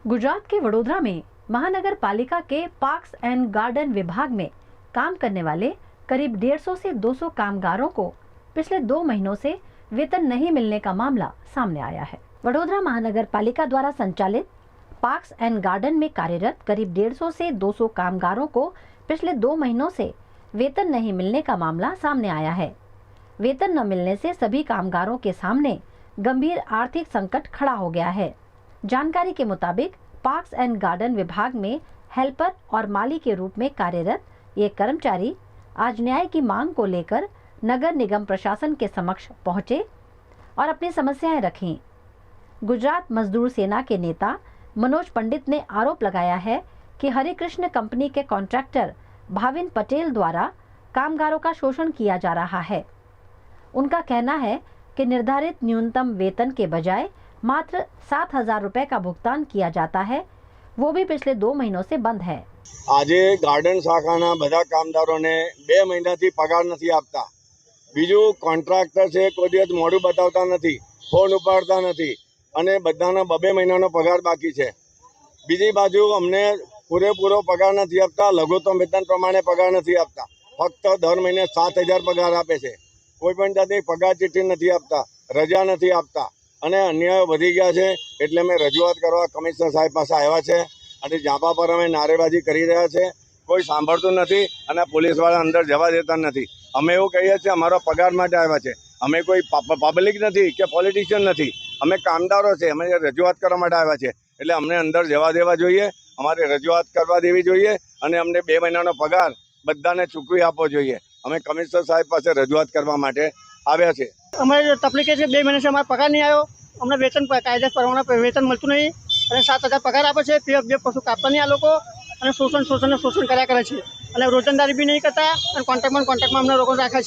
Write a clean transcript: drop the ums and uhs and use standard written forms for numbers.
गुजरात के वडोदरा में महानगर पालिका के पार्क्स एंड गार्डन विभाग में काम करने वाले करीब 150 से 200 कामगारों को पिछले 2 महीनों से वेतन नहीं मिलने का मामला सामने आया है। वडोदरा महानगर पालिका द्वारा संचालित पार्क्स एंड गार्डन में कार्यरत करीब 150 से 200 कामगारों को पिछले 2 महीनों से वेतन नहीं मिलने का मामला सामने आया है। वेतन न मिलने से सभी कामगारों के सामने गंभीर आर्थिक संकट खड़ा हो गया है। जानकारी के मुताबिक पार्क्स एंड गार्डन विभाग में हेल्पर और माली के रूप में कार्यरत ये कर्मचारी आज न्याय की मांग को लेकर नगर निगम प्रशासन के समक्ष पहुंचे और अपनी समस्याएं रखीं। गुजरात मजदूर सेना के नेता मनोज पंडित ने आरोप लगाया है कि हरे कृष्ण कंपनी के कॉन्ट्रैक्टर भाविन पटेल द्वारा कामगारों का शोषण किया जा रहा है। उनका कहना है कि निर्धारित न्यूनतम वेतन के बजाय मात्र 7,000 रुपए का भुगतान किया जाता है, वो भी पिछले 2 महीनों से बंद है। આજે ગાર્ડન શાખાના બધા કામદારોને 2 મહિનાથી પગાર નથી આપતા। બીજું કોન્ટ્રાક્ટર છે કોઈ દિવસ મોડું બતાવતા નથી, ફોન ઉપાડતા નથી અને બધાના 2 મહિનાનો પગાર બાકી છે। બીજી બાજુ અમને પૂરેપૂરો પગાર નથી આપતા, લઘુત્તમ વેતન પ્રમાણે પગાર નથી આપતા, ફક્ત દર મહિને 7,000 પગાર આપે છે। કોઈ પણ જાતની પગાર ચિઠ્ઠી નથી આપતા, રજા નથી આપતા અને અન્યાય વધી ગયા છે। એટલે અમે રજૂઆત કરવા કમિશનર સાહેબ પાસે આવ્યા છે અને જાપા પર અમે નારેબાજી કરી રહ્યા છે। કોઈ સાંભળતું નથી અને પોલીસવાળા અંદર જવા દેતા નથી। અમે એવું કહીએ છીએ અમારો પગાર માટે આવ્યા છે, અમે કોઈ પબ્લિક નથી કે પોલિટિશિયન નથી, અમે કામદારો છે, અમે રજૂઆત કરવા માટે આવ્યા છે। એટલે અમને અંદર જવા દેવા જોઈએ, અમારે રજૂઆત કરવા દેવી જોઈએ અને અમને 2 મહિનાનો પગાર બધાને ચૂકવી આપવો જોઈએ। અમે કમિશનર સાહેબ પાસે રજૂઆત કરવા માટે આવ્યા છે। અમારી તકલીફ છે 2 મહિના से અમારો પગાર નહીં આવ્યો, અમને વેતન કાયદા પ્રમાણે વેતન મળતું નહીં અને 7,000 પગાર આપે છે, પીએફ બે કશું કાપતા નહીં આ લોકો અને શોષણ કર્યા કરે છે અને રોજંદારી બી નહીં કરતા અને કોન્ટ્રાક્ટમાં અમને લોકો રાખે છે।